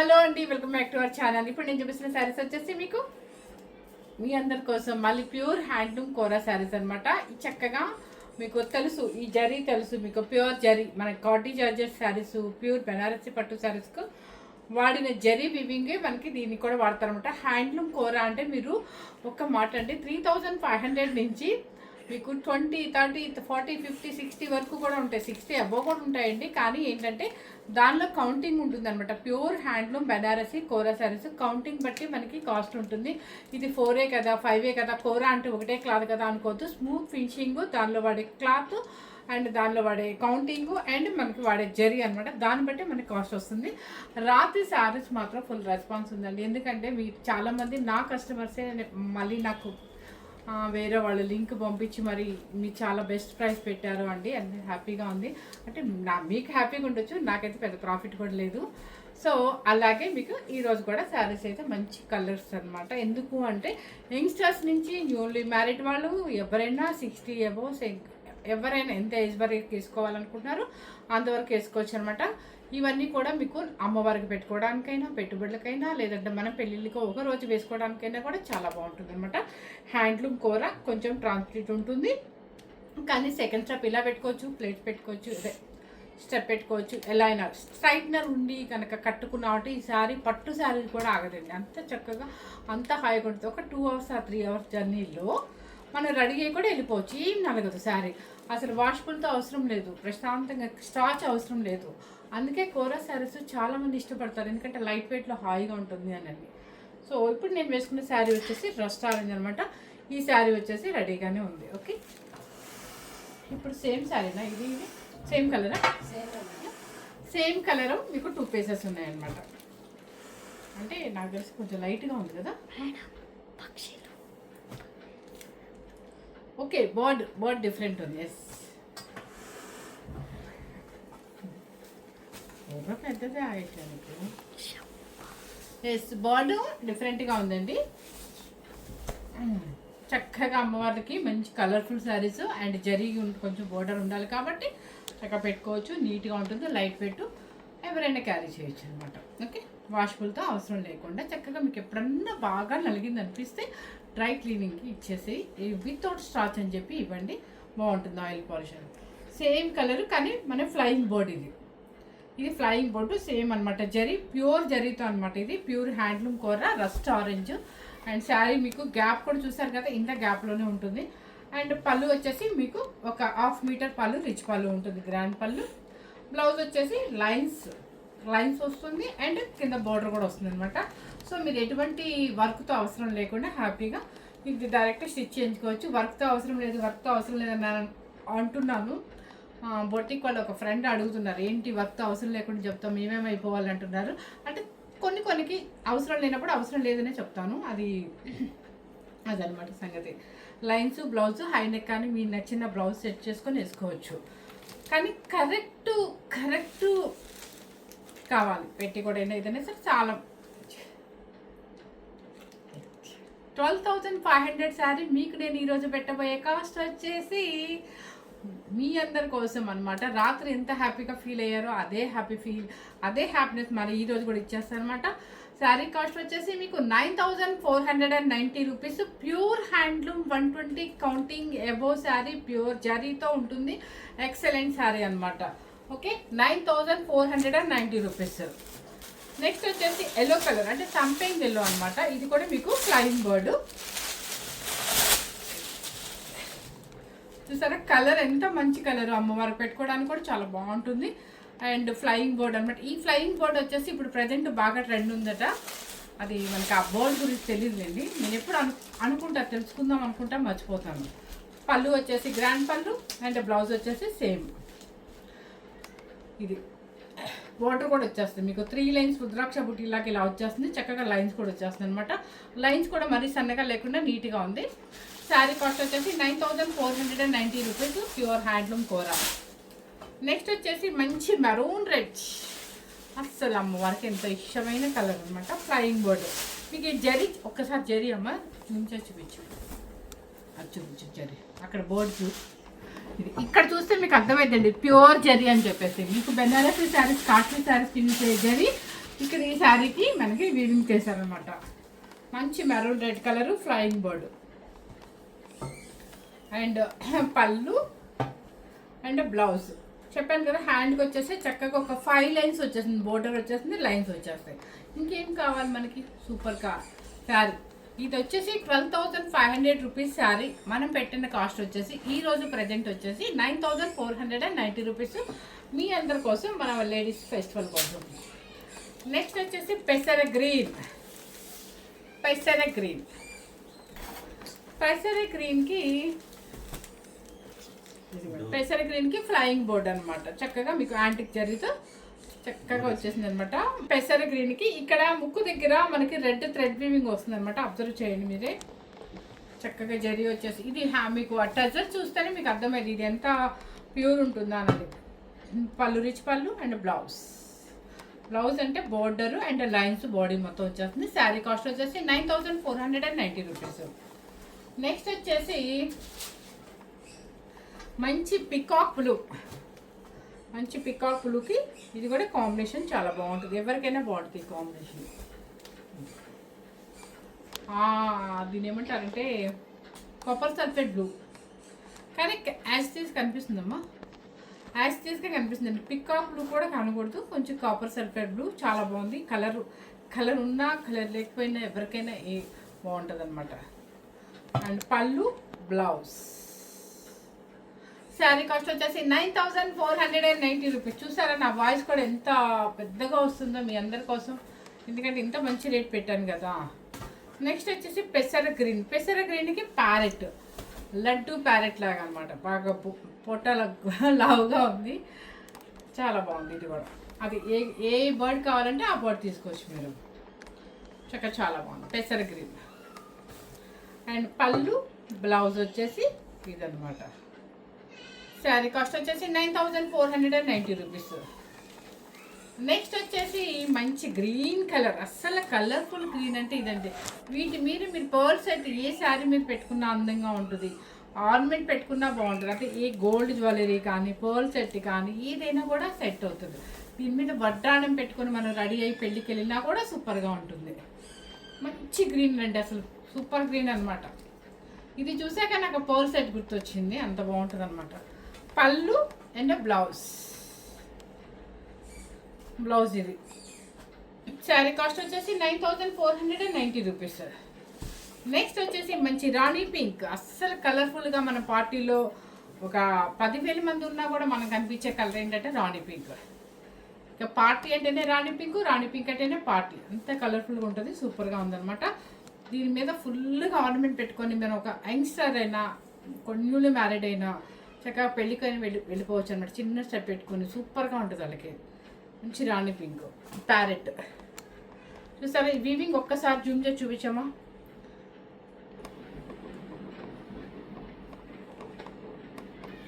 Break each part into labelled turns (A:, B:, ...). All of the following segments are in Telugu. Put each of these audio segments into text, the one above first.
A: హలో అండి, welcome back to our channel. ఇప్పుడు నేను చూపిస్తున్న శారీస్ వచ్చేసి మీకు మీ అందరి కోసం మళ్ళీ ప్యూర్ హ్యాండ్లూమ్ కోరా శారీస్ అనమాట. చక్కగా మీకు తెలుసు, ఈ జరీ తెలుసు మీకు, ప్యూర్ జరీ మన కాటీ జార్జెట్ శారీస్, ప్యూర్ బెనారసి పట్టు శారీస్కు వాడిన జరీ వివింగే మనకి దీన్ని కూడా వాడతారనమాట. హ్యాండ్లూమ్ కోరా అంటే మీరు ఒక్క మాట అంటే 3500 నుంచి మీకు 20, 30, 40, 50, 60 వరకు కూడా ఉంటాయి. 60 అబోవ్ కూడా ఉంటాయండి. కానీ ఏంటంటే దానిలో కౌంటింగ్ ఉంటుంది అనమాట. ప్యూర్ హ్యాండ్లూమ్ బెనారసి కోరా శారీస్ కౌంటింగ్ బట్టి మనకి కాస్ట్ ఉంటుంది. ఇది 4 కదా 5 కదా, కోరా అంటే ఒకటే క్లాత్ కదా అనుకోవద్దు. స్మూత్ ఫినిషింగ్, దానిలో వాడే క్లాత్ అండ్ దానిలో వాడే కౌంటింగ్ అండ్ మనకి వాడే జరీ అనమాట. దాన్ని బట్టి మనకి కాస్ట్ వస్తుంది. రాత్రి శారీస్ మాత్రం ఫుల్ రెస్పాన్స్ ఉందండి. ఎందుకంటే మీరు చాలామంది నా కస్టమర్సే మళ్ళీ నాకు వేరే వాళ్ళు లింక్ పంపించి మరి మీరు చాలా బెస్ట్ ప్రైస్ పెట్టారు అండి, అండ్ హ్యాపీగా ఉంది. అంటే మీకు హ్యాపీగా ఉండొచ్చు, నాకైతే పెద్ద ప్రాఫిట్ కూడా లేదు. సో అలాగే మీకు ఈరోజు కూడా శారీస్ అయితే మంచి కలర్స్ అనమాట. ఎందుకు అంటే యంగ్స్టర్స్ నుంచి న్యూలీ మ్యారీడ్ వాళ్ళు ఎవరైనా 60 అబోవ్ ఎవరైనా ఎంత ఏజ్ వరకు వేసుకోవాలనుకుంటున్నారో అంతవరకు వేసుకోవచ్చు అనమాట. ఇవన్నీ కూడా మీకు అమ్మవారికి పెట్టుకోవడానికైనా, పెట్టుబడులకైనా, లేదంటే మన పెళ్ళిళ్ళకి ఒక రోజు వేసుకోవడానికైనా కూడా చాలా బాగుంటుంది అనమాట. హ్యాండ్లూమ్ కూర కొంచెం ట్రాన్స్పరెంట్ ఉంటుంది, కానీ సెకండ్ స్టెప్ ఇలా పెట్టుకోవచ్చు, ప్లేట్స్ పెట్టుకోవచ్చు, స్టెప్ పెట్టుకోవచ్చు. ఎలా అయినా స్ట్రైట్నర్ ఉండి కనుక కట్టుకున్నామంటే ఈ శారీ పట్టు శారీ కూడా ఆగదండి. అంత చక్కగా అంత హాయిగా ఉంటుంది. ఒక 2 అవర్స్ ఆ 3 అవర్స్ జర్నీలో మనం రెడీ అయ్యి కూడా వెళ్ళిపోవచ్చు. ఏం నలగదు శారీ, అసలు వాష్ఫుల్తో అవసరం లేదు, ప్రశాంతంగా స్టార్చ్ అవసరం లేదు. అందుకే కోరా శారీస్ చాలామంది ఇష్టపడతారు, ఎందుకంటే లైట్ వెయిట్లో హాయిగా ఉంటుంది అని. సో ఇప్పుడు నేను వేసుకున్న శారీ వచ్చేసి రస్ట్ ఆరెంజ్ అనమాట. ఈ శారీ వచ్చేసి రెడీగానే ఉంది. ఓకే, ఇప్పుడు సేమ్ శారీనా ఇది సేమ్ కలరా? సేమ్ కలర్ మీకు 2 పీసెస్ ఉన్నాయన్నమాట. అంటే నాకు తెలిసి కొంచెం లైట్గా ఉంది కదా. ఓకే, బోర్డ్ డిఫరెంట్ ఉంది. పెద్దదే ఆగేసానికి. బోర్డు డిఫరెంట్గా ఉందండి. చక్కగా అమ్మవారికి మంచి కలర్ఫుల్ శారీస్ అండ్ జరీ కొంచెం బోర్డర్ ఉండాలి కాబట్టి చక్కగా పెట్టుకోవచ్చు. నీట్గా ఉంటుంది, లైట్ వెయిట్, ఎవరైనా క్యారీ చేయొచ్చు అనమాట. ఓకే, వాష్ఫుల్తో అవసరం లేకుండా చక్కగా మీకు ఎప్పుడన్నా బాగా నలిగింది అనిపిస్తే డ్రై క్లీనింగ్కి ఇచ్చేసి వితౌట్ స్టార్చ్ అని చెప్పి ఇవ్వండి, బాగుంటుంది. ఆయిల్ పాలిష్ సేమ్ కలర్, కానీ మన ఫ్లయింగ్ బోర్డ్ ఇది ఫ్లయింగ్ బోర్డు సేమ్ అనమాట. జరీ ప్యూర్ జరీతో అనమాట. ఇది ప్యూర్ హ్యాండ్లూమ్ కోర రస్ట్ ఆరెంజ్. అండ్ శారీ మీకు గ్యాప్ కూడా చూసారు కదా, ఇంత గ్యాప్లోనే ఉంటుంది. అండ్ పళ్ళు వచ్చేసి మీకు ఒక 1/2 మీటర్ పళ్ళు, రిచ్ పళ్ళు ఉంటుంది, గ్రాండ్ పళ్ళు. బ్లౌజ్ వచ్చేసి లైన్స్ వస్తుంది అండ్ కింద బోర్డర్ కూడా వస్తుంది అనమాట. సో మీరు ఎటువంటి వర్క్తో అవసరం లేకుండా హ్యాపీగా ఇది డైరెక్ట్ స్టిచ్ చేయించుకోవచ్చు. వర్క్తో అవసరం లేదని అంటున్నాను. బొటిక్ వాళ్ళు ఒక ఫ్రెండ్ అడుగుతున్నారు, ఏంటి వర్క్తో అవసరం లేకుండా చెప్తాం, మేమేమి అయిపోవాలంటున్నారు. అంటే కొన్నికి అవసరం లేనప్పుడు అవసరం లేదనే చెప్తాను. అదనమాట సంగతి. లైన్స్ బ్లౌజ్ హై నెక్ కానీ మీ నచ్చిన బ్లౌజ్ సెట్ చేసుకొని వేసుకోవచ్చు. కానీ కరెక్ట్ కావాలి. పెట్టి కూడా ఏదైనా సరే చాలా 12,500 శారీ మీకు నేను ఈరోజు పెట్టబోయే కాస్ట్ వచ్చేసి మీ అందరి కోసం అనమాట. రాత్రి ఎంత హ్యాపీగా ఫీల్ అయ్యారో అదే హ్యాపీనెస్ మరి ఈరోజు కూడా ఇచ్చేస్తారనమాట. శారీ కాస్ట్ వచ్చేసి మీకు 9,490 rupees. Pure handloom 120 counting above sari, pure జరీతో ఉంటుంది. ఎక్సలెంట్ శారీ అనమాట. Okay, 9,490 rupees. నెక్స్ట్ వచ్చేసి ఎల్లో కలర్, అంటే సంపింగ్ ఎల్లో అనమాట. ఇది కూడా మీకు ఫ్లయింగ్ బర్డ్. చూసారా కలర్ ఎంత మంచి కలర్, అమ్మవారికి పెట్టుకోవడానికి కూడా చాలా బాగుంటుంది. అండ్ ఫ్లయింగ్ బోర్డ్ అనమాట. ఈ ఫ్లయింగ్ బోర్డ్ వచ్చేసి ఇప్పుడు ప్రజెంట్ బాగా ట్రెండ్ ఉందట. అది మనకి ఆ బోర్డ్ గురించి తెలియదులేండి. నేను ఎప్పుడు తెలుసుకుందాం అనుకుంటా మర్చిపోతాను. పళ్ళు వచ్చేసి గ్రాండ్ పళ్ళు అండ్ బ్లౌజ్ వచ్చేసి సేమ్. ఇది బోర్డర్ కూడా వచ్చేస్తుంది మీకు 3 లైన్స్ రుద్రాక్ష బుట్టిలాగా ఇలా వచ్చేస్తుంది. చక్కగా లైన్స్ కూడా వచ్చేస్తుంది అనమాట. లైన్స్ కూడా మరీ సన్నగా లేకుండా నీట్గా ఉంది. శారీ కాస్ట్ వచ్చేసి 9,490 రూపీస్. ప్యూర్ హ్యాండ్లూమ్ కోరా. నెక్స్ట్ వచ్చేసి మంచి మెరూన్ రెడ్, అస్సలు అమ్మవారికి ఎంతో ఇష్టమైన కలర్ అనమాట. ఫ్లయింగ్ బోర్డు మీకు ఈ జరీ ఒక్కసారి జరీ అమ్మ నుంచి చూపించు జరీ అక్కడ బోర్డు ఇది ఇక్కడ చూస్తే మీకు అర్థమైందండి ప్యూర్ జరీ అని చెప్పేసి. మీకు బెనారసీ శారీస్, కాశ్మీర్ శారీస్ యూజ్ జరీ ఇక్కడ ఈ శారీకి మనకి వీవింగ్ చేశారనమాట. మంచి maroon red colour flying bird and పళ్ళు అండ్ బ్లౌజ్. చెప్పాను కదా హ్యాండ్కి వచ్చేసి చక్కగా ఒక 5 లైన్స్ వచ్చేసింది, బోర్డర్ వచ్చేసింది, లైన్స్ వచ్చేస్తాయి. ఇంకేం కావాలి మనకి? సూపర్ శారీ. ఇది వచ్చేసి 12,500 రూపీస్ శారీ. మనం పెట్టిన కాస్ట్ వచ్చేసి ఈరోజు ప్రజెంట్ వచ్చేసి 9,490 రూపీస్ మీ అందరి కోసం, మన లేడీస్ ఫెస్టివల్ కోసం. నెక్స్ట్ వచ్చేసి పెసర గ్రీన్. పెసర గ్రీన్కి ఫ్లయింగ్ బోర్డ్ అనమాట. చక్కగా మీకు యాంటిక్ జరీతో చక్కగా వచ్చేసింది అనమాట. పెసర గ్రీన్కి ఇక్కడ ముక్కు దగ్గర మనకి రెడ్ థ్రెడ్ వీవింగ్ వస్తుంది అనమాట. అబ్జర్వ్ చేయండి మీరే. చక్కగా జరీ వచ్చేసి ఇది మీకు ఆ టజర్ చూస్తేనే మీకు అర్థమైంది ఇది ఎంత ప్యూర్ ఉంటుందా అన్నది. పళ్ళు రిచ్ పళ్ళు అండ్ బ్లౌజ్ అంటే బోర్డరు అండ్ లైన్స్ బాడీ మొత్తం వచ్చేస్తుంది. శారీ కాస్ట్ వచ్చేసి 9,490 రూపీస్. నెక్స్ట్ వచ్చేసి మంచి పికాక్ బ్లూకి ఇది కూడా కాంబినేషన్ చాలా బాగుంటుంది. ఎవరికైనా బాగుంటుంది ఈ కాంబినేషన్. దీని ఏమంటారంటే కాపర్ సల్ఫేట్ బ్లూ, కానీ యాస్టీస్ కనిపిస్తుందమ్మా, యాస్టీస్గా కనిపిస్తుందండి. పికాక్ బ్లూ కూడా కనకూడదు, కొంచెం కాపర్ సల్ఫేట్ బ్లూ చాలా బాగుంది. కలర్ ఉన్నా కలర్ లేకపోయినా ఎవరికైనా బాగుంటుంది అనమాట. అండ్ పళ్ళు బ్లౌజ్. శారీ కాస్ట్ వచ్చేసి 9,490 రూపీస్. చూసారా నా వాయిస్ కూడా ఎంత పెద్దగా వస్తుందో మీ అందరి కోసం, ఎందుకంటే ఇంత మంచి రేట్ పెట్టాను కదా. నెక్స్ట్ వచ్చేసి పెసర గ్రీన్కి ప్యారెట్, లడ్డు ప్యారెట్ లాగా అనమాట. బాగా పొట్ట లావుగా ఉంది, చాలా బాగుంది. ఇది కూడా అది ఏ బర్డ్ కావాలంటే ఆ బర్డ్ తీసుకోవచ్చు మీరు. చక్కగా చాలా బాగుంది పెసర గ్రీన్. అండ్ పళ్ళు బ్లౌజ్ వచ్చేసి ఇదనమాట. శారీ కాస్ట్ వచ్చేసి 9,490 రూపీస్. నెక్స్ట్ వచ్చేసి మంచి గ్రీన్ కలర్, అస్సలు కలర్ఫుల్ గ్రీన్ అంటే ఇదండి. మీరు పర్ల్ సెట్ ఏ శారీ మీరు పెట్టుకున్నా అందంగా ఉంటుంది, ఆర్నమెంట్ పెట్టుకున్నా బాగుంటుంది. అంటే ఏ గోల్డ్ జ్యువెలరీ కానీ పర్ల్ సెట్ కానీ ఏదైనా కూడా సెట్ అవుతుంది. దీని మీద వడ్డాణం పెట్టుకుని మనం రెడీ అయ్యి పెళ్ళికి వెళ్ళినా కూడా సూపర్గా ఉంటుంది. మంచి గ్రీన్ అండి, అసలు సూపర్ గ్రీన్ అనమాట. ఇది చూసాక నాకు పర్ల్ సెట్ గుర్తొచ్చింది, అంత బాగుంటుంది అనమాట. పళ్ళు అండ్ బ్లౌజ్ ఇది. శారీ కాస్ట్ వచ్చేసి 9,490 రూపీస్. నెక్స్ట్ వచ్చేసి మంచి రాణి పింక్, అస్సలు కలర్ఫుల్గా మన పార్టీలో ఒక 10,000 మంది ఉన్నా కూడా మనకు కనిపించే కలర్ ఏంటంటే రాణి పింక్. ఇక పార్టీ అంటేనే రాణి పింక్ అంటేనే పార్టీ, అంత కలర్ఫుల్గా ఉంటుంది, సూపర్గా ఉందన్నమాట. దీని మీద ఫుల్గా ఆర్నమెంట్ పెట్టుకొని మనం ఒక యంగ్స్టర్ అయినా న్యూలీ మ్యారీడ్ అయినా చక్కగా పెళ్ళికైనా వెళ్ళిపోవచ్చు అనమాట. చిన్న స్టెప్ పెట్టుకొని సూపర్గా ఉంటుంది వాళ్ళకి. మంచి రాణి పింక్ ప్యారెట్ చూసారా. ఈ వీవింగ్ ఒక్కసారి జూమ్ చేసి చూపించామా.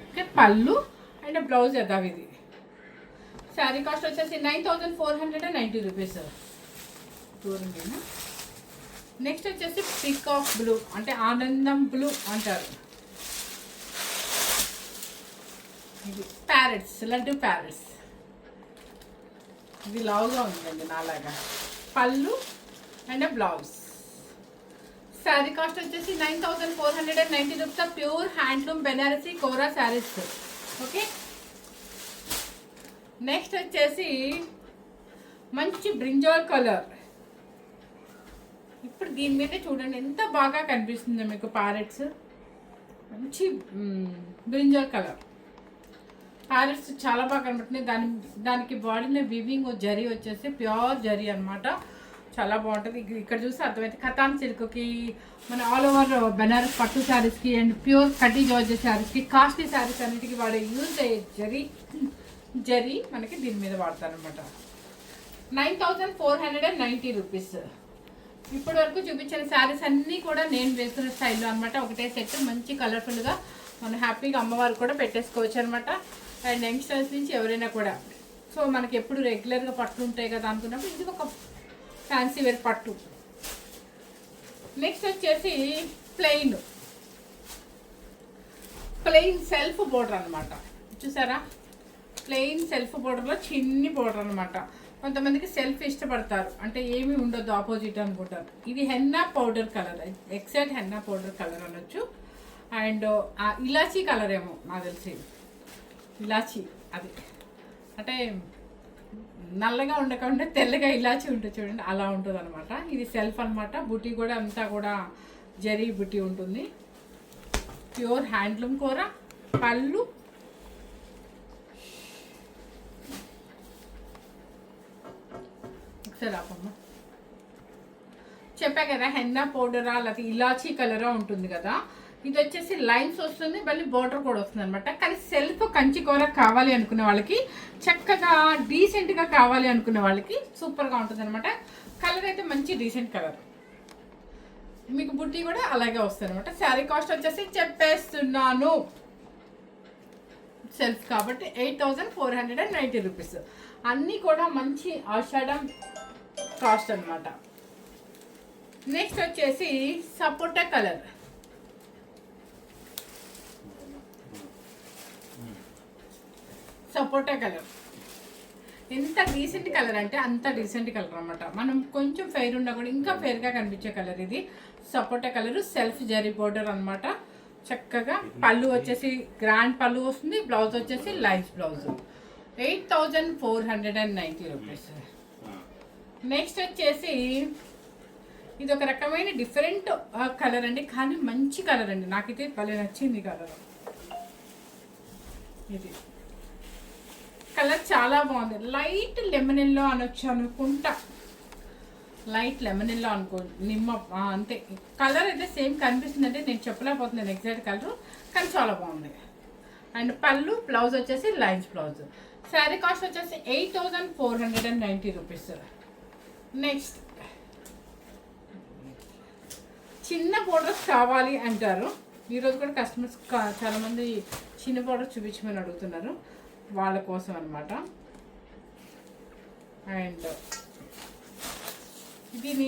A: ఓకే, పళ్ళు అండ్ బ్లౌజ్ యథావిధి. శారీ కాస్ట్ వచ్చేసి 9,490 రూపీస్. దూరంగా. నెక్స్ట్ వచ్చేసి పికాక్ బ్లూ అంటే ఆనందం బ్లూ అంటారు. ఇది ప్యారెట్స్, లడ్డు ప్యారెట్స్. ఇది లావుగా ఉందండి నాలాగా. పళ్ళు అండ్ బ్లౌజ్. శారీ కాస్ట్ వచ్చేసి 9,490 రూపీస్. ప్యూర్ హ్యాండ్లూమ్ బెనారసీ కోరా శారీస్. ఓకే, నెక్స్ట్ వచ్చేసి మంచి బ్రింజాల్ కలర్. ఇప్పుడు దీని మీద చూడండి ఎంత బాగా కనిపిస్తుందో మీకు ప్యారెట్స్. మంచి బ్రింజాల్ కలర్ ప్యారెట్స్ చాలా బాగా కనబడుతున్నాయి. దానికి బాడీలో వివింగ్ జరీ వచ్చేసి ప్యూర్ జరీ అనమాట, చాలా బాగుంటుంది. ఇక్కడ చూస్తే అర్థమైతే కథాన్ సిల్క్కి మన ఆల్ ఓవర్ బెనారస్ పట్టు శారీస్కి అండ్ ప్యూర్ కడ్డీ జార్జెట్ శారీస్కి కాస్ట్లీ శారీస్ అన్నిటికీ వాడే యూజ్ అయ్యే జరీ మనకి దీని మీద వాడతారనమాట. 9,490 రూపీస్. ఇప్పటి వరకు చూపించిన శారీస్ అన్నీ కూడా నేను వేసుకున్న స్టైల్లో అనమాట. ఒకటే సెట్ మంచి కలర్ఫుల్గా మనం హ్యాపీగా అమ్మవారు కూడా పెట్టేసుకోవచ్చు అనమాట. అండ్ యంగ్స్టర్స్ నుంచి ఎవరైనా కూడా. సో మనకి ఎప్పుడు రెగ్యులర్గా పట్టు ఉంటాయి కదా అనుకున్నప్పుడు ఇది ఒక ఫ్యాన్సీ వేర్ పట్టు. నెక్స్ట్ వచ్చేసి ప్లెయిన్ సెల్ఫ్ బోర్డర్ అనమాట. చూసారా, ప్లెయిన్ సెల్ఫ్ బోర్డర్లో చిన్ని బోర్డర్ అనమాట. కొంతమందికి సెల్ఫ్ ఇష్టపడతారు, అంటే ఏమీ ఉండదు ఆపోజిట్ అనుకుంటారు. ఇది henna powder colour, exact henna powder colour అనొచ్చు. అండ్ ఇలాచీ కలర్ ఏమో నాకు తెలిసి, ఇలాచీ అది అంటే నల్లగా ఉండకుండా తెల్లగా ఇలాచీ ఉంటుంది చూడండి, అలా ఉంటుంది అనమాట. ఇది సెల్ఫ్ అనమాట. బుటీ కూడా అంతా కూడా జరీ బుటీ ఉంటుంది. ప్యూర్ హ్యాండ్లూమ్ కూర. పళ్ళు ఒకసారి ఆపమ్మ. చెప్పా కదా హెన్నా పౌడరా లేకపోతే ఇలాచీ కలరా ఉంటుంది కదా. ఇది వచ్చేసి లైన్స్ వస్తుంది, మళ్ళీ బోర్డర్ కూడా వస్తుంది అనమాట. కానీ సెల్ఫ్ కంచి కూర కావాలి అనుకునే వాళ్ళకి, చక్కగా డీసెంట్గా కావాలి అనుకునే వాళ్ళకి సూపర్గా ఉంటుంది అనమాట. కలర్ అయితే మంచి డీసెంట్ కలర్. మీకు బుట్టి కూడా అలాగే వస్తుంది అనమాట. శారీ కాస్ట్ వచ్చేసి చెప్పేస్తున్నాను, సెల్ఫ్ కాబట్టి 8490 రూపీస్. అన్నీ కూడా మంచి ఆషాఢం కాస్ట్ అనమాట. నెక్స్ట్ వచ్చేసి సపోటా కలర్. సపోటా కలర్ ఎంత డీసెంట్ కలర్ అంటే అంత డీసెంట్ కలర్ అనమాట. మనం కొంచెం ఫెయిర్ ఉన్నా కూడా ఇంకా ఫెయిర్గా కనిపించే కలర్ ఇది. సపోటా కలర్ సెల్ఫ్ జరీ బోర్డర్ అనమాట. చక్కగా పళ్ళు వచ్చేసి గ్రాండ్ పళ్ళు వస్తుంది, బ్లౌజ్ వచ్చేసి లైన్స్ బ్లౌజ్. 8490 రూపీస్. నెక్స్ట్ వచ్చేసి ఇది ఒక రకమైన డిఫరెంట్ కలర్ అండి, కానీ మంచి కలర్ అండి. నాకైతే భలే నచ్చింది కలర్. ఇది కలర్ చాలా బాగుంది. లైట్ లెమన్ ఎల్లో అనొచ్చు అనుకుంటా, లైట్ లెమన్ ఎల్లో అనుకో, నిమ్మ అంతే. కలర్ అయితే సేమ్ కనిపిస్తుంది, అంటే నేను చెప్పలేకపోతున్నాను ఎగ్జాక్ట్ కలర్, కానీ చాలా బాగుంది. అండ్ పళ్ళు బ్లౌజ్ వచ్చేసి లైన్స్ బ్లౌజ్. శారీ కాస్ట్ వచ్చేసి 8490 రూపీస్. నెక్స్ట్ చిన్న బోర్డర్స్ కావాలి అంటారు. ఈరోజు కూడా కస్టమర్స్ చాలామంది చిన్న బోర్డర్ చూపించమని అడుగుతున్నారు, వాళ్ళ కోసం అనమాట. అండ్ దీని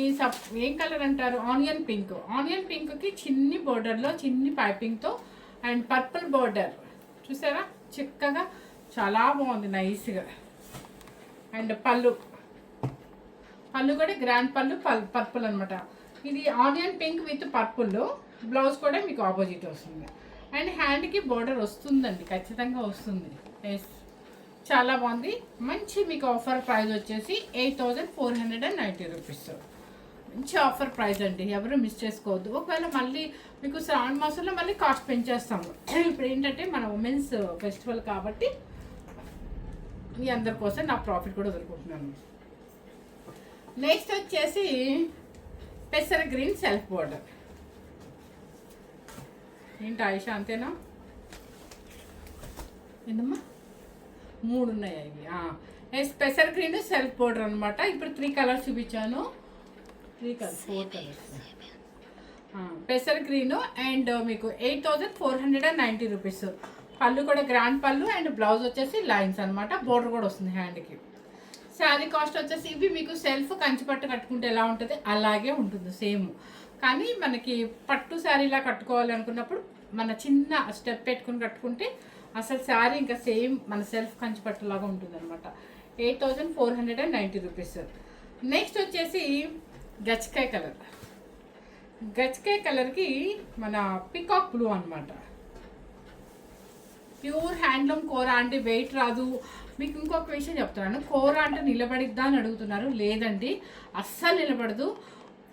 A: ఏం కలర్ అంటారు, ఆనియన్ పింక్. ఆనియన్ పింక్కి చిన్ని బోర్డర్లో చిన్ని పైపింగ్తో అండ్ పర్పుల్ బోర్డర్ చూసారా, చిక్కగా చాలా బాగుంది నైస్గా. అండ్ పళ్ళు కూడా గ్రాండ్ పళ్ళు పర్పుల్ అనమాట. ఇది onion pink with purple, blouse కూడా మీకు ఆపోజిట్ వస్తుంది. అండ్ హ్యాండ్కి బోర్డర్ వస్తుందండి, ఖచ్చితంగా వస్తుంది. ఎస్, చాలా బాగుంది. మంచి మీకు ఆఫర్ ప్రైస్ వచ్చేసి 8490 రూపీస్. మంచి ఆఫర్ ప్రైస్ అండి, ఎవరు మిస్ చేసుకోవద్దు. ఒకవేళ మళ్ళీ మీకు శ్రావణ మాసంలో మళ్ళీ కాస్ట్ పెంచేస్తాము. ఇప్పుడు ఏంటంటే మన ఉమెన్స్ ఫెస్టివల్ కాబట్టి మీ అందరి కోసం నా ప్రాఫిట్ కూడా వదులుకుంటున్నాను. నెక్స్ట్ వచ్చేసి పెసర గ్రీన్ సెల్ఫ్ బోర్డర్. ఏంటి ఆయిషా అంతేనా? ఏందమ్మా 3 ఉన్నాయి ఇవి. పెసర్ గ్రీన్ సెల్ఫ్ బోర్డర్ అనమాట. ఇప్పుడు 3 కలర్స్ చూపించాను, 4 కలర్స్. పెసర్ గ్రీన్ అండ్ మీకు 8490 రూపీస్. పళ్ళు కూడా గ్రాండ్ పళ్ళు అండ్ బ్లౌజ్ వచ్చేసి లైన్స్ అనమాట. బోర్డర్ కూడా వస్తుంది హ్యాండ్కి. శారీ కాస్ట్ వచ్చేసి ఇవి మీకు సెల్ఫ్ కంచిపట్టు కట్టుకుంటే ఎలా ఉంటుంది అలాగే ఉంటుంది సేమ్. కానీ మనకి పట్టు శారీలా కట్టుకోవాలి అనుకున్నప్పుడు మన చిన్న స్టెప్ పెట్టుకుని కట్టుకుంటే అసలు శారీ ఇంకా సేమ్ మన సెల్ఫ్ కంచిపట్టులాగా ఉంటుంది అనమాట. 8490 రూపీస్. నెక్స్ట్ వచ్చేసి గచ్చకాయ కలర్. గచ్చకాయ కలర్కి మన పికాక్ బ్లూ అనమాట. ప్యూర్ హ్యాండ్లూమ్ కూర అంటే వెయిట్ రాదు. మీకు ఇంకొక విషయం చెప్తున్నాను, కూర అంటే నిలబడిద్దా అని అడుగుతున్నారు. లేదండి, అస్సలు నిలబడదు.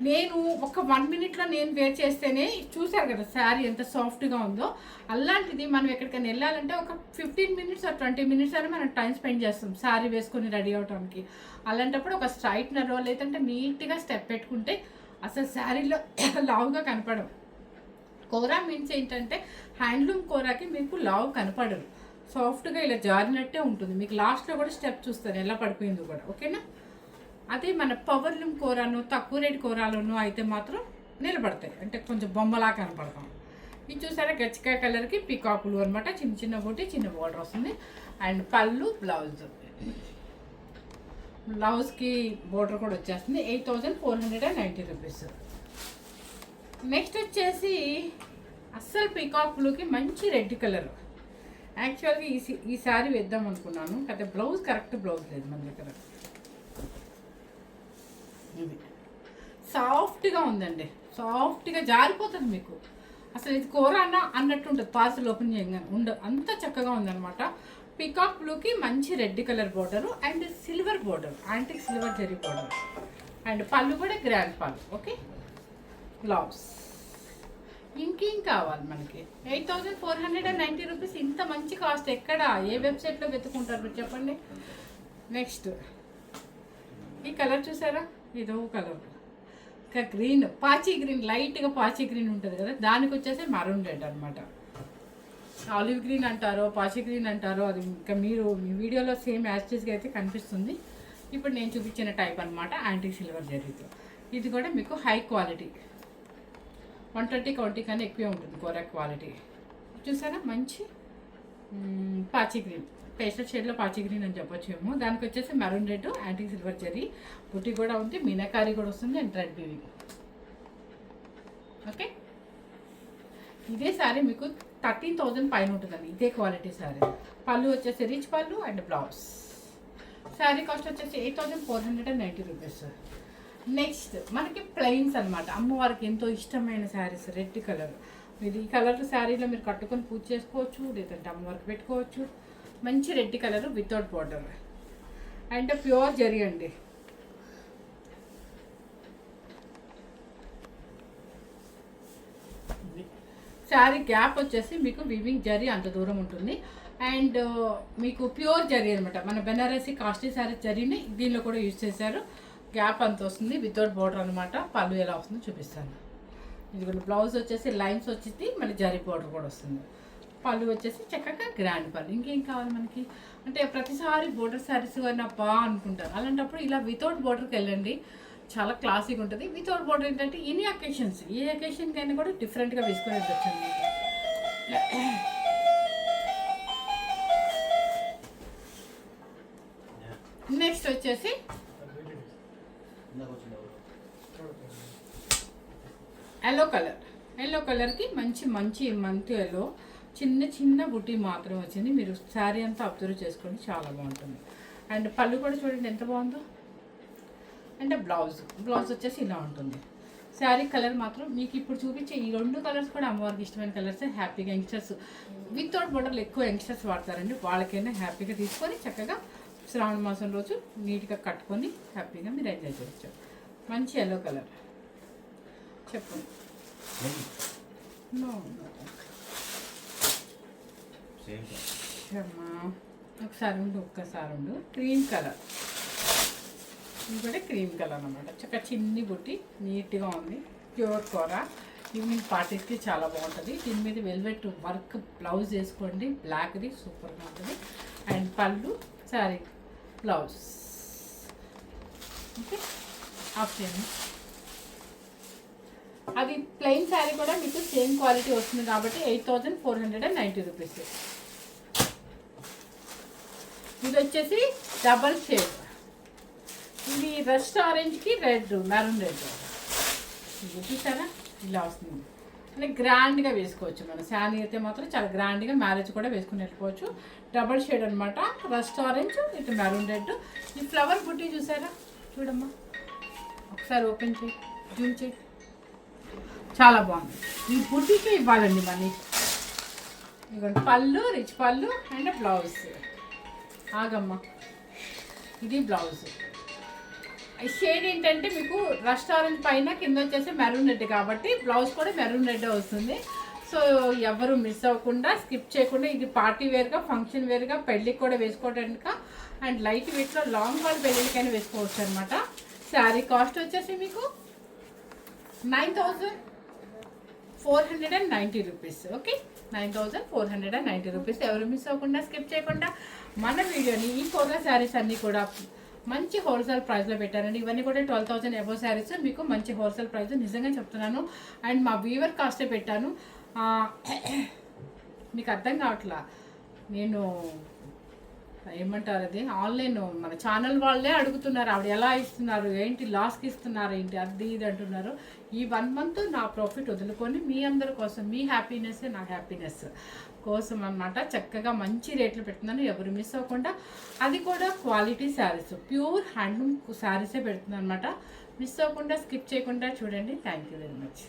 A: నేను ఒక 1 మినిట్లో నేను వేర్ చేస్తేనే చూసారు కదా శారీ ఎంత సాఫ్ట్గా ఉందో. అలాంటిది మనం ఎక్కడికైనా వెళ్ళాలంటే ఒక 15 మినిట్స్ 20 మినిట్స్ అని మనం టైం స్పెండ్ చేస్తాం శారీ వేసుకొని రెడీ అవడానికి. అలాంటప్పుడు ఒక స్ట్రైట్నర్ లేదంటే నీట్గా స్టెప్ పెట్టుకుంటే అసలు శారీలో లావుగా కనపడవు. కోరా మీన్స్ ఏంటంటే హ్యాండ్లూమ్ కోరాకి మీకు లావు కనపడరు, సాఫ్ట్గా ఇలా జారినట్టే ఉంటుంది. మీకు లాస్ట్లో కూడా స్టెప్ చూస్తారు ఎలా పడిపోయిందో కూడా, ఓకేనా? అదే మన పవర్ లూమ్ కూరను తక్కువ రేటు కూరలను అయితే మాత్రం నిలబడతాయి, అంటే కొంచెం బొమ్మలా కనపడతాం. ఇది చూసారా గచ్చకాయ కలర్కి పికాకులు అనమాట. చిన్న చిన్న బొట్టి చిన్న బోర్డర్ వస్తుంది. అండ్ పళ్ళు బ్లౌజ్కి బోర్డర్ కూడా వచ్చేస్తుంది. 8490 రూపీస్. నెక్స్ట్ వచ్చేసి అస్సలు పికాక్ బ్లూకి మంచి రెడ్ కలర్. యాక్చువల్గా ఈ శారీ వేద్దాం అనుకున్నాను, అయితే బ్లౌజ్ కరెక్ట్ బ్లౌజ్ లేదు మన దగ్గర. ఇది సాఫ్ట్గా ఉందండి, సాఫ్ట్గా జారిపోతుంది మీకు. అసలు ఇది కూర అన్నట్టు ఉంటుంది, పార్సల్ ఓపెన్ చేయగానే అంత చక్కగా ఉందన్నమాట. పికాక్ బ్లూకి మంచి red colour border and silver border, antique silver zari border. And పళ్ళు కూడా గ్రాండ్ పళ్ళు. Okay, blouse. ఇంకేం కావాలి మనకి? 8490 రూపీస్. ఇంత మంచి కాస్ట్ ఎక్కడ, ఏ వెబ్సైట్లో వెతుకుంటారు మీరు చెప్పండి. నెక్స్ట్ ఈ కలర్ చూసారా, ఇదో కలర్, ఇంకా గ్రీన్, పాచి గ్రీన్, లైట్గా పాచి గ్రీన్ ఉంటుంది కదా, దానికి వచ్చేసి మరూన్ రెడ్ అనమాట. ఆలివ్ గ్రీన్ అంటారో పాచి గ్రీన్ అంటారో, అది ఇంకా మీరు మీ వీడియోలో సేమ్ యాస్టీస్గా అయితే కనిపిస్తుంది. ఇప్పుడు నేను చూపించిన టైప్ అనమాట, యాంటిక్ సిల్వర్ జరీతో. ఇది కూడా మీకు హై క్వాలిటీ, 120 కౌంటీ కన్నా ఎక్కువే ఉంటుంది కూర క్వాలిటీ. చూసారా, మంచి పాచి గ్రీన్, పేస్టల్ షేడ్లో పాచి గ్రీన్ అని చెప్పొచ్చేమో. దానికి వచ్చేసి maroon red, antique silver zari బుట్టి కూడా ఉంది, మీనాకారి కూడా వస్తుంది అండ్ రెడ్ వీవింగ్. ఓకే, ఇదే శారీ మీకు 13,000 పైన ఉంటుందండి, ఇదే క్వాలిటీ శారీ. పళ్ళు వచ్చేసి రిచ్ పళ్ళు అండ్ బ్లౌజ్. శారీ కాస్ట్ వచ్చేసి 8490 రూపీస్. నెక్స్ట్ మనకి ప్లెయిన్స్ అనమాట, అమ్మవారికి ఎంతో ఇష్టమైన శారీస్. రెడ్ కలర్, మీరు ఈ కలర్ శారీలో మీరు కట్టుకొని పూజ చేసుకోవచ్చు, లేదంటే అమ్మవారికి పెట్టుకోవచ్చు. మంచి red colour without border and pure zari అండి. శారీ గ్యాప్ వచ్చేసి మీకు వివింగ్ జరీ అంత దూరం ఉంటుంది అండ్ మీకు ప్యూర్ జరీ అనమాట. మన బెనారసీ కాస్ట్లీ శారీ జరీని దీనిలో కూడా యూజ్ చేశారు. గ్యాప్ అంత వస్తుంది, వితౌట్ బార్డర్ అనమాట. పళ్ళు ఎలా వస్తుందో చూపిస్తాను. ఇది కూడా బ్లౌజ్ వచ్చేసి లైన్స్ వచ్చింది, మళ్ళీ జరీ బార్డర్ కూడా వస్తుంది. పళ్ళు వచ్చేసి చక్కగా గ్రాండ్ పళ్ళు. ఇంకేం కావాలి మనకి అంటే, ప్రతిసారి బోర్డర్ శారీస్ అయినా అనుకుంటారు. అలాంటప్పుడు ఇలా వితౌట్ బార్డర్కి వెళ్ళండి, చాలా క్లాసిక్ ఉంటుంది. వితౌట్ బార్డర్ ఏంటంటే ఎనీ అకేషన్స్, ఏ అకేషన్కి అయినా కూడా డిఫరెంట్గా వేసుకుని వెళ్ళొచ్చు అనమాట. నెక్స్ట్ వచ్చేసి ఎల్లో కలర్. ఎల్లో కలర్కి మంచి మంత్ ఎల్లో, చిన్న చిన్న బుట్టి మాత్రం వచ్చింది. మీరు శారీ అంతా అబ్జర్వ్ చేసుకోండి, చాలా బాగుంటుంది. అండ్ పళ్ళు కూడా చూడండి ఎంత బాగుందో. అంటే బ్లౌజ్ వచ్చేసి ఇలా ఉంటుంది. శారీ కలర్ మాత్రం మీకు ఇప్పుడు చూపించే ఈ 2 కలర్స్ కూడా అమ్మవారికి ఇష్టమైన కలర్స్. హ్యాపీగా యంగ్స్టర్స్ వితౌట్ బోర్డర్లు ఎక్కువ యంగ్స్టర్స్ వాడతారండి, వాళ్ళకైనా హ్యాపీగా తీసుకొని చక్కగా శ్రావణ మాసం రోజు నీట్గా కట్టుకొని హ్యాపీగా మీరు ఎంజాయ్ చేయొచ్చు. మంచి ఎల్లో కలర్. చెప్పండి. ఒక్కసారి ఉండు. క్రీమ్ కలర్, ఇది కూడా క్రీమ్ కలర్ అనమాట. చక్కగా చిన్ని బుట్టి, నీట్గా ఉంది, ప్యూర్ కూర. ఈవినింగ్ పార్టీస్కి చాలా బాగుంటుంది. దీని మీద వెల్వెట్ వర్క్ బ్లౌజ్ వేసుకోండి, బ్లాక్ది సూపర్గా ఉంటుంది. అండ్ పళ్ళు, శారీ, బ్లౌజ్. ఓకే, ఆఫ్ చేయండి. అది ప్లెయిన్ శారీ కూడా మీకు సేమ్ క్వాలిటీ వస్తుంది కాబట్టి 8490 రూపీస్. ఇది వచ్చేసి డబల్ షేడ్, ఇది రస్ట్ ఆరెంజ్కి రెడ్, మెరూన్ రెడ్. ఇది చూసారా, ఇలా వస్తుంది. అంటే గ్రాండ్గా వేసుకోవచ్చు. మన శారీ అయితే మాత్రం చాలా గ్రాండ్గా మ్యారేజ్ కూడా వేసుకుని వెళ్ళిపోవచ్చు. డబల్ షేడ్ అనమాట, రస్ట్ ఆరెంజ్ ఇటు మెరూన్ రెడ్. ఈ ఫ్లవర్ బుట్టి చూసారా, చూడమ్మా ఒకసారి ఓపెన్ చేయి, జూమ్ చేయి, చాలా బాగుంది. ఈ బుట్టికి ఇవ్వాలండి మనీ. ఇదిగోండి పళ్ళు, రిచ్ పళ్ళు అండ్ బ్లౌజ్. ఆగమ్మా, ఇది బ్లౌజ్. షేడ్ ఏంటంటే మీకు రెస్టారెంట్ పైన కింద వచ్చేసి మెరూన్ రెడ్ కాబట్టి బ్లౌజ్ కూడా మెరూన్ రెడ్ వస్తుంది. సో ఎవరు మిస్ అవ్వకుండా, స్కిప్ చేయకుండా, ఇది పార్టీ వేర్గా, ఫంక్షన్ వేర్గా, పెళ్ళికి కూడా వేసుకోవడానికి అండ్ లైట్ వెయిట్లో లాంగ్ హాల్ పెళ్ళికైనా వేసుకోవచ్చు అనమాట. శారీ కాస్ట్ వచ్చేసి మీకు 9490 రూపీస్. Okay, 9490 rupees. ఎవరు మిస్ అవ్వకుండా, స్కిప్ చేయకుండా మన వీడియోని, ఈ కోరా శారీస్ అన్నీ కూడా మంచి హోల్సేల్ ప్రైస్లో పెట్టారండి. ఇవన్నీ కూడా 12,000 అబోవ్ శారీస్, మీకు మంచి హోల్సేల్ ప్రైస్ నిజంగా చెప్తున్నాను. అండ్ మా వీవర్ కాస్టే పెట్టాను. మీకు అర్థం కావట్లా, నేను ఏమంటారు అది ఆన్లైన్ మన ఛానల్ వాళ్ళే అడుగుతున్నారు, ఆవిడ ఎలా ఇస్తున్నారు ఏంటి, లాస్కి ఇస్తున్నారు ఏంటి, అది ఇది అంటున్నారు. ఈ 1 మంత్ నా ప్రాఫిట్ వదులుకొని మీ అందరి కోసం, మీ హ్యాపీనెస్ నా హ్యాపీనెస్ కోసం అన్నమాట చక్కగా మంచి రేట్లు పెడుతున్నాను. ఎవరు మిస్ అవ్వకుండా. అది కూడా క్వాలిటీ శారీస్, ప్యూర్ హ్యాండ్లూమ్ శారీసే పెడుతున్నాను అనమాట. మిస్ అవ్వకుండా స్కిప్ చేయకుండా చూడండి. Thank you very much.